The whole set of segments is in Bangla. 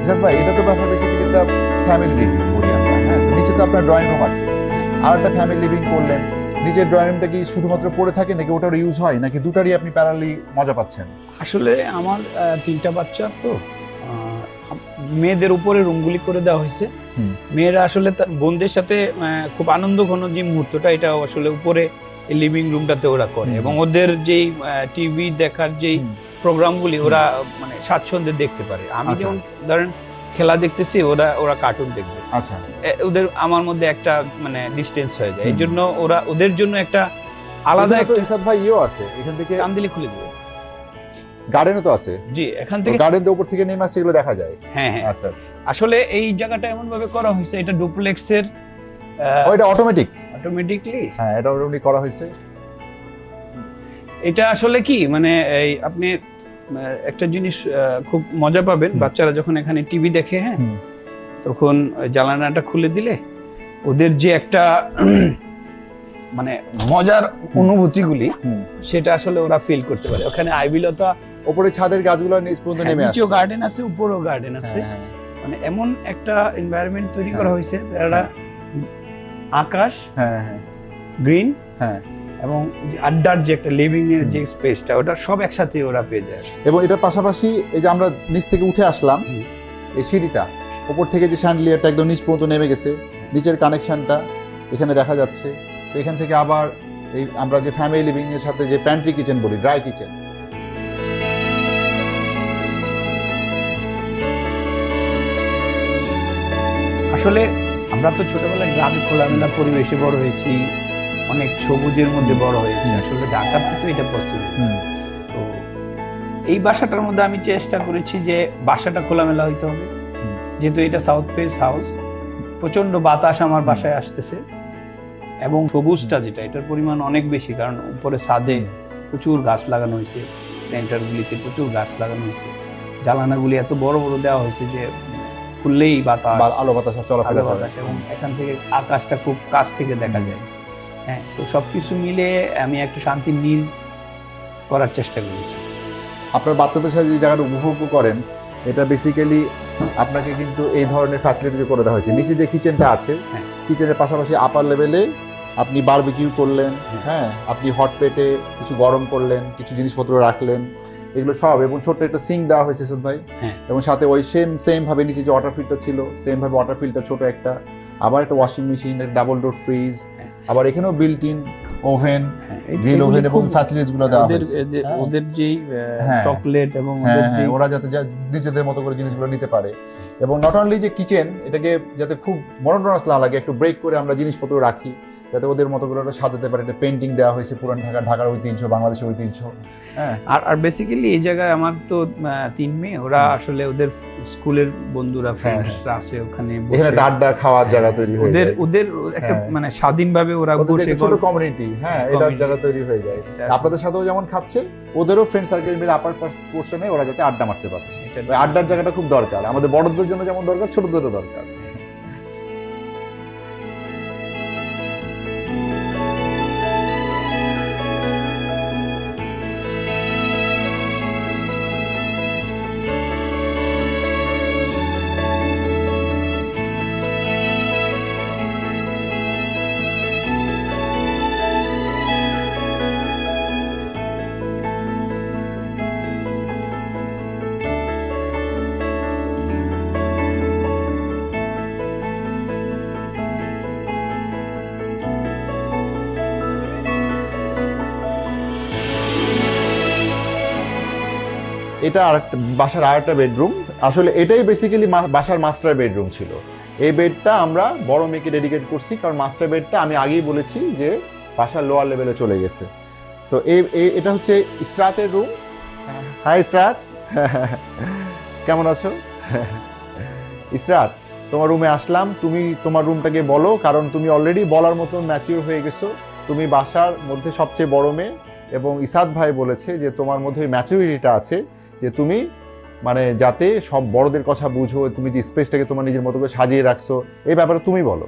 ইসাদ ভাই এটা তো বেসিক্যালি একটা ফ্যামিলি লিভিং বলি আমরা, হ্যাঁ। তো নিচে তো আপনার ড্রয়িং রুম আছে, আর একটা ফ্যামিলি লিভিং করলেন। নিজের ড্রয়িং রুমটা কি শুধুমাত্র পড়ে থাকে নাকি ওটার ইউজ হয়, নাকি দুটারই আপনি প্যারালি মজা পাচ্ছেন? আসলে আমার 3টা বাচ্চা, তো মেয়েদের উপরে রুমগুলি করে দেওয়া হয়েছে। মেয়েরা আসলে বোনদের সাথে খুব আনন্দ ঘন যে মুহূর্তটা, এটা আসলে উপরে লিভিং রুমটাতে ওরা করে, এবং ওদের যেই টিভি দেখার যেই প্রোগ্রামগুলি ওরা মানে স্বাচ্ছন্দ্যে দেখতে পারে। আমি যেমন ধরেন খেলা দেখতেছি, ওরা কার্টুন দেখবে। আচ্ছা, ওদের আমার মধ্যে একটা মানে ডিসটেন্স হয়ে যায়, এই জন্য ওদের জন্য একটা আলাদা একটা ইসাদ ভাই ইও আছে এখান থেকে কান্দিলি খুলে দেবে। গার্ডেনও তো আছে, জি, এখান থেকে গার্ডেনের উপর থেকে নেমে আসছে, এগুলো দেখা যায়। হ্যাঁ হ্যাঁ, আচ্ছা আচ্ছা। আসলে এই জায়গাটা এমন ভাবে করা হয়েছে, এটা ডুপ্লেক্সের ওইটা অটোমেটিকলি, হ্যাঁ এটা অটোমেটিক করা হয়েছে। এটা আসলে কি মানে এই আপনি একটা জিনিস খুব মজা পাবেন, বাচ্চারা যখন এখানে টিভি দেখে, হ্যাঁ, তখন জানালাটা খুলে দিলে ওদের যে একটা মানে মজার অনুভূতিগুলি, সেটা আসলে ওরা ফিল করতে পারে। ওখানে আইবিলতা, উপরে ছাদের গাছগুলো নিচ পর্যন্ত নেমে আসে, নিচেও গার্ডেন আছে, উপরেও গার্ডেন আছে। মানে এমন একটা এনভায়রনমেন্ট তৈরি করা হয়েছে, একটা আকাশ, হ্যাঁ হ্যাঁ, গ্রিন, হ্যাঁ, এবং আড্ডার যে একটা লিভিং এর যে স্পেসটা, ওটা সব একসাথে ওরা পেয়ে যায়। এবং এটার পাশাপাশি এই যে আমরা নিচ থেকে উঠে আসলাম, এই সিঁড়িটা উপর থেকে যে শ্যান্ডলিয়ারটা একদম নিচ পর্যন্ত নেমে গেছে, নিচের কানেকশনটা এখানে দেখা যাচ্ছে। সেখান থেকে আবার এই আমরা যে ফ্যামিলি লিভিং এর সাথে যে প্যান্ট্রি কিচেন বলি, ড্রাই কিচেন, আসলে আমরা তো ছোটবেলায় গ্রামে খোলামেলা পরিবেশে বড় হয়েছি, অনেক সবুজের মধ্যে বড় হয়েছি। আসলে ঢাকাতে তো এটা পসিবল। তো এই বাসাটার মধ্যে আমি চেষ্টা করেছি যে বাসাটা খোলামেলা হইতে হবে, যেহেতু এটা সাউথ ফেস হাউস, প্রচন্ড বাতাস আমার বাসায় আসতেছে, এবং সবুজটা যেটা, এটার পরিমাণ অনেক বেশি, কারণ উপরে ছাদে প্রচুর গাছ লাগানো হয়েছে, সেন্টারগুলিতে প্রচুর গাছ লাগানো হয়েছে, জানালাগুলি এত বড় বড় দেওয়া হয়েছে যে খুললেই বাতাস, আলো বাতাস চলাফেরা করে, এবং এখান থেকে আকাশটা খুব কাছ থেকে দেখা যায়। হ্যাঁ, তো সবকিছু মিলে আমি একটা শান্তি নীল করার চেষ্টা করেছি। আপনার বাচ্চাদের সাথে যে জায়গাটা উপভোগ করেন, এটা বেসিক্যালি আপনাকে কিন্তু এই ধরনের ফ্যাসিলিটি করে দেওয়া হয়েছে। নিচে যে কিচেনটা আছে, কিচেনের পাশাপাশি আপার লেভেলে আপনি বারবিকিউ করলেন, হ্যাঁ, আপনি হট প্লেটে কিছু গরম করলেন, কিছু জিনিসপত্র রাখলেন, এগুলো সব, এবং ছোট্ট একটা সিঙ্ক দেওয়া হয়েছে ইসাদ ভাই, এবং সাথে ওই সেম ভাবে নিচে যে ওয়াটার ফিল্টার ছিল, সেম ভাবে ওয়াটার ফিল্টার ছোট একটা, আবার একটা washing machine, double door fridge, আবার এখানেও built in oven, grill oven, এবং ফ্যাসিলিটিস গুলো দেওয়া হয়েছে। ওদের যে চকলেট এবং ওরা যাতে নিজেদের মতো করে জিনিসগুলো নিতে পারে, এবং নট অনলি যে কিচেন, এটাকে যাতে খুব মনোটোনাস না লাগে, একটু ব্রেক করে আমরা জিনিসপত্র রাখি, যাতে ওদের মতো করে সাজাতে পারে। একটা পেন্টিং দেওয়া হয়েছে, পুরান ঢাকার ঐতিহ্য, বাংলাদেশের ঐতিহ্য। হ্যাঁ, আর বেসিক্যালি এই জায়গায় আমার তো 3 মেয়ে, ওরা আসলে ওদের স্কুলের বন্ধুরা, ফ্রেন্ডসরা আছে, ওখানে বসে আড্ডা খাওয়ার জায়গা তৈরি হয়ে যায়, ওদের একটা মানে স্বাধীনভাবে ওরা বসে ছোট কমিউনিটি, হ্যাঁ, এটা জায়গা তৈরি হয়ে যায়। আপনাদের সাথেও যেমন খাচ্ছে, ওদেরও ফ্রেন্ড সার্কেল মিলে আপার পোর্শনে ওরা যাতে আড্ডা মারতে পারছে। আড্ডার জায়গাটা খুব দরকার, আমাদের বড়দের জন্য যেমন দরকার, ছোটদেরও দরকার। এটা আরেকটা বাসার আরেকটা বেডরুম। আসলে এটাই বেসিক্যালি বাসার মাস্টার বেডরুম ছিল। এই বেডটা আমরা বড় মেয়েকে ডেডিকেট করছি, কারণ মাস্টার বেডটা আমি আগেই বলেছি যে বাসার লোয়ার লেভেলে চলে গেছে। তো এটা হচ্ছে ইসরাতের রুম। হাই ইসরাত, কেমন আছো? ইসরাত, তোমার রুমে আসলাম, তুমি তোমার রুমটাকে বলো, কারণ তুমি অলরেডি বলার মতো ম্যাচিউর হয়ে গেছো। তুমি বাসার মধ্যে সবচেয়ে বড় মেয়ে, এবং ইসাদ ভাই বলেছে যে তোমার মধ্যে ম্যাচুরিটিটা আছে যে তুমি মানে যাতে সব বড়দের কথা বুঝো, তুমি যে স্পেসটাকে তোমার নিজের মতো করে সাজিয়ে রাখছো, এই ব্যাপারে তুমি বলো।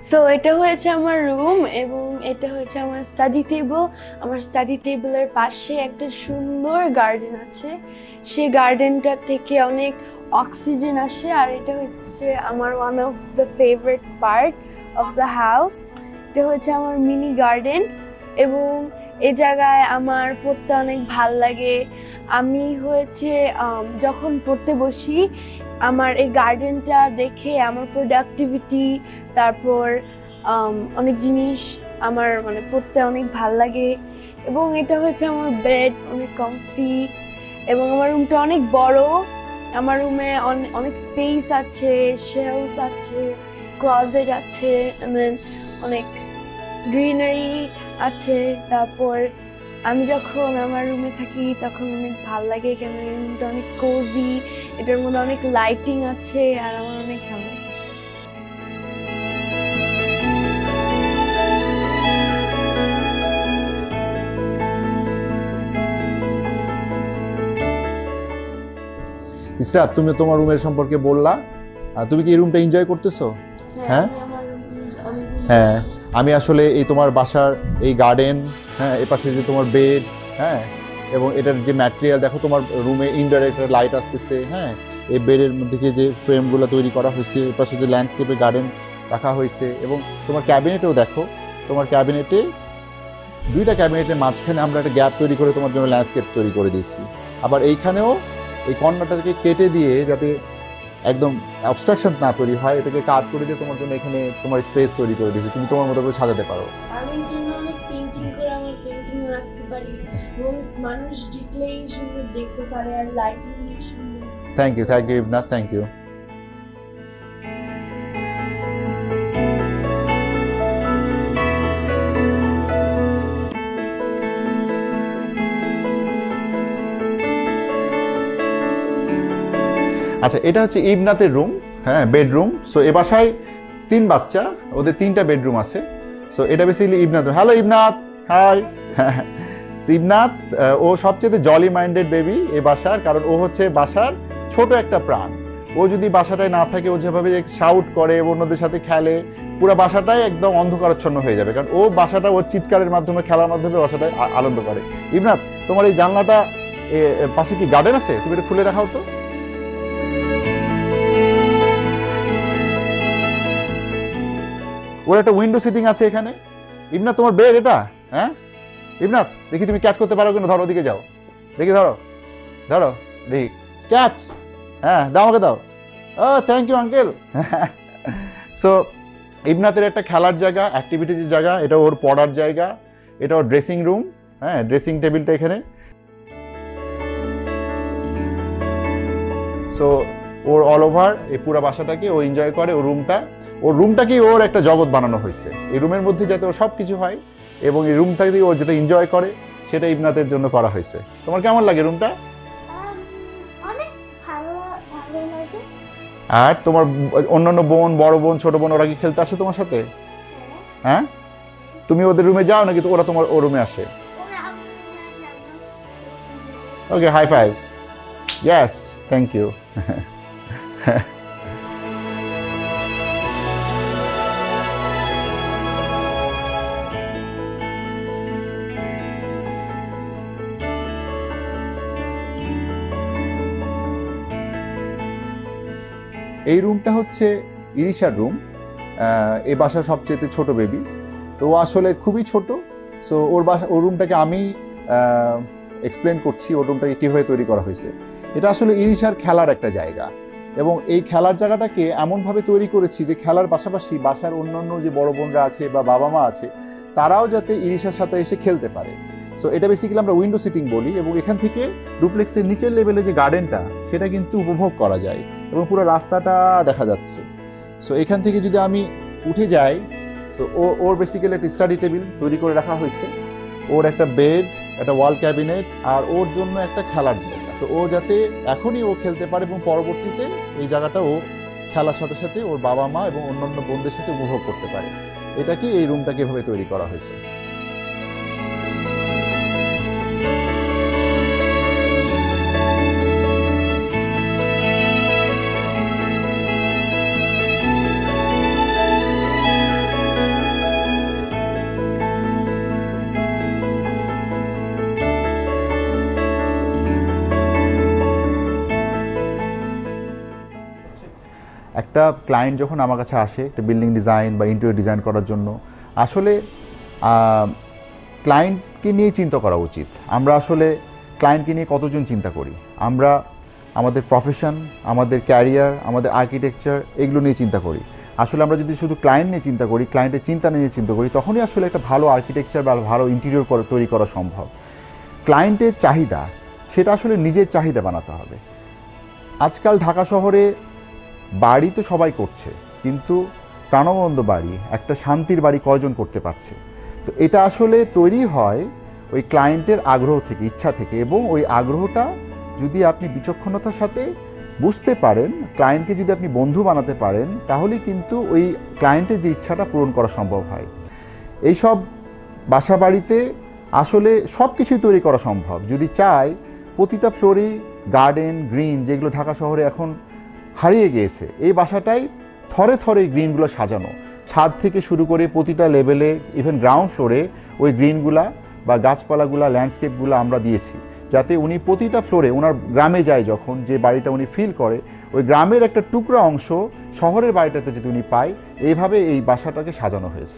সো এটা হয়েছে আমার রুম, এবং এটা হচ্ছে আমার স্টাডি টেবিল। আমার স্টাডি টেবিলের পাশে একটা সুন্দর গার্ডেন আছে। সেই গার্ডেনটা থেকে অনেক অক্সিজেন আসে। আর এটা হচ্ছে আমার one of the favourite part of the house. এটা হচ্ছে আমার মিনি গার্ডেন এবং এই জায়গায় আমার পড়তে অনেক ভাল লাগে। আমি হচ্ছে যখন পড়তে বসি আমার এই গার্ডেনটা দেখে আমার প্রোডাক্টিভিটি, তারপর অনেক জিনিস আমার মানে পড়তে অনেক ভাল লাগে। এবং এটা হচ্ছে আমার বেড, অনেক কমফি এবং আমার রুমটা অনেক বড়। আমার রুমে অনেক স্পেস আছে, শেলফস আছে, ক্লোজেট আছে, অনেক গ্রিনারি আছে। তারপর আমি যখন আমার রুমে থাকি তখন অনেক ভালো লাগে, কেন এই রুমটা অনেক কোজি, এটার মধ্যে অনেক লাইটিং আছে আর আমার অনেক ভালো লাগে। ইসরাত, তুমি তোমার রুমের সম্পর্কে বললা, তুমি কি এই রুমটা এনজয় করতেছো? হ্যাঁ হ্যাঁ, আমি আসলে এই তোমার বাসার এই গার্ডেন, হ্যাঁ, এপাশে যে তোমার বেড, হ্যাঁ, এবং এটার যে ম্যাটেরিয়াল দেখো, তোমার রুমে ইনডাইরেক্ট লাইট আসতেছে, হ্যাঁ, এই বেডের মধ্যে যে ফ্রেমগুলো তৈরি করা হয়েছে, এপাশে যে ল্যান্ডস্কেপে গার্ডেন রাখা হয়েছে, এবং তোমার ক্যাবিনেটেও দেখো, তোমার ক্যাবিনেটে দুইটা ক্যাবিনেটের মাঝখানে আমরা একটা গ্যাপ তৈরি করে তোমার জন্য ল্যান্ডস্কেপ তৈরি করে দিয়েছি। আবার এইখানেও এই কর্নারটাকে কেটে দিয়ে যাতে একদম অবস্ট্রাকশন না তৈরি হয়, এটাকে কাট করে দিয়ে তোমার জন্য এখানে তোমার স্পেস তৈরি করে দিয়েছি, তুমি তোমার মতো করে সাজাতে পারো। আমি এই জন্য অনেক পেইন্টিং করে আমার পেইন্টিংও রাখতে পারি এবং মানুষ দেখলেই সুন্দর দেখতে পারে আর লাইটিং অনেক সুন্দর। Thank you Ibnath, thank you. আচ্ছা, এটা হচ্ছে ইবনাথের রুম, হ্যাঁ, বেডরুম। সো এ বাসায় 3 বাচ্চা, ওদের 3টা বেডরুম আছে। সো এটা basically Ibnath. Hello Ibnath, hi. Ibnath ও সবচেয়ে জলি মাইন্ডেড বেবি এই বাসার, কারণ ও হচ্ছে বাসার ছোট একটা প্রাণ। ও যদি বাসাটায় না থাকে, ও যেভাবে শাউট করে, অন্যদের সাথে খেলে, পুরো বাসাটাই একদম অন্ধকারাচ্ছন্ন হয়ে যাবে, কারণ ও বাসাটা ওর চিৎকারের মাধ্যমে, খেলার মাধ্যমে বাসাটায় আনন্দ করে। ইবনাথ, তোমার এই জানলাটা পাশে কি গার্ডেন আছে? তুমি এটা খুলে রাখাও তো। ওর একটা উইন্ডো সিটিং আছে এখানে। ইবনাথ, তোমার বেড এটা? হ্যাঁ ইবনাথ, দেখি তুমি ক্যাচ করতে পারো কিনা, ধরো, ওদিকে যাও, দেখি, ধরো ধরো, দেখি, ক্যাচ। হ্যাঁ, দাও, আমাকে দাও। ও থ্যাংক ইউ আঙ্কেল। সো ইবনাথের একটা খেলার জায়গা, অ্যাক্টিভিটিজের জায়গা, এটা ওর পড়ার জায়গা, এটা ওর ড্রেসিং রুম, হ্যাঁ, ড্রেসিং টেবিলটা এখানে। সো ওর অল ওভার এই পুরো বাসাটাকে ও এনজয় করে। ওর রুমটাকেই ওর একটা জগৎ বানানো হয়েছে। এই রুমের মধ্যে যাতে ওর সব কিছু হয় এবং এই রুমটাকে ও যাতে এনজয় করে, সেটা ইবনাথের জন্য করা হয়েছে। তোমার কেমন লাগে রুমটা? অনেক ভালো লাগে। আর তোমার অন্যান্য বোন, বড় বোন, ছোট বোন, ওরা কি খেলতে আসে তোমার সাথে? হ্যাঁ, তুমি ওদের রুমে যাও নাকি ওরা তোমার ও রুমে আসে? Okay, high five. Yes, thank you. এই রুমটা হচ্ছে ইরিশার রুম, এই বাসার সবচেয়ে ছোট বেবি। তো ও আসলে খুবই ছোট। সো ওর রুমটাকে আমি এক্সপ্লেন করছি, ওর রুমটাকে কীভাবে তৈরি করা হয়েছে। এটা আসলে ইরিশার খেলার একটা জায়গা, এবং এই খেলার জায়গাটাকে এমনভাবে তৈরি করেছি যে খেলার পাশাপাশি বাসার অন্যান্য যে বড় বোনরা আছে বা বাবা মা আছে, তারাও যাতে ইরিশার সাথে এসে খেলতে পারে। সো এটা বেসিক্যালি আমরা উইন্ডো সিটিং বলি, এবং এখান থেকে ডুপ্লেক্সের নিচের লেভেলে যে গার্ডেনটা, সেটা কিন্তু উপভোগ করা যায় এবং পুরো রাস্তাটা দেখা যাচ্ছে। সো এখান থেকে যদি আমি উঠে যাই, তো ওর বেসিক্যালি একটা স্টাডি টেবিল তৈরি করে রাখা হয়েছে, ওর একটা বেড, একটা ওয়াল ক্যাবিনেট, আর ওর জন্য একটা খেলার জায়গা। তো ও যাতে এখনই ও খেলতে পারে এবং পরবর্তীতে এই জায়গাটা ও খেলার সাথে সাথে ওর বাবা মা এবং অন্যান্য বোনদের সাথে উপভোগ করতে পারে। এটাকে, এই রুমটাকে এভাবে তৈরি করা হয়েছে। একটা ক্লায়েন্ট যখন আমার কাছে আসে একটা বিল্ডিং ডিজাইন বা ইন্টেরিয়র ডিজাইন করার জন্য, আসলে ক্লায়েন্টকে নিয়ে চিন্তা করা উচিত। আমরা আসলে ক্লায়েন্টকে নিয়ে কতজন চিন্তা করি? আমরা আমাদের প্রফেশন, আমাদের ক্যারিয়ার, আমাদের আর্কিটেকচার এগুলো নিয়ে চিন্তা করি। আসলে আমরা যদি শুধু ক্লায়েন্ট নিয়ে চিন্তা করি, ক্লায়েন্টের চিন্তা নিয়ে চিন্তা করি, তখনই আসলে একটা ভালো আর্কিটেকচার বা ভালো ইন্টেরিয়র তৈরি করা সম্ভব। ক্লায়েন্টের চাহিদা সেটা আসলে নিজের চাহিদা বানাতে হবে। আজকাল ঢাকা শহরে বাড়ি তো সবাই করছে, কিন্তু প্রাণবন্ত বাড়ি, একটা শান্তির বাড়ি কয়জন করতে পারছে? তো এটা আসলে তৈরি হয় ওই ক্লায়েন্টের আগ্রহ থেকে, ইচ্ছা থেকে, এবং ওই আগ্রহটা যদি আপনি বিচক্ষণতার সাথে বুঝতে পারেন, ক্লায়েন্টকে যদি আপনি বন্ধু বানাতে পারেন, তাহলে কিন্তু ওই ক্লায়েন্টের যে ইচ্ছাটা পূরণ করা সম্ভব হয়। এইসব বাসা বাড়িতে আসলে সব কিছুই তৈরি করা সম্ভব যদি চাই। প্রতিটা ফ্লোরেই গার্ডেন, গ্রিন, যেগুলো ঢাকা শহরে এখন হারিয়ে গিয়েছে, এই বাসাটাই থরে থরে গ্রিনগুলো সাজানো, ছাদ থেকে শুরু করে প্রতিটা লেভেলে, ইভেন গ্রাউন্ড ফ্লোরে ওই গ্রিনগুলা বা গাছপালাগুলা, ল্যান্ডস্কেপগুলো আমরা দিয়েছি, যাতে উনি প্রতিটা ফ্লোরে ওনার গ্রামে যায় যখন, যে বাড়িটা উনি ফিল করে, ওই গ্রামের একটা টুকরা অংশ শহরের বাড়িটাতে যদি উনি পায়, এইভাবে এই বাসাটাকে সাজানো হয়েছে।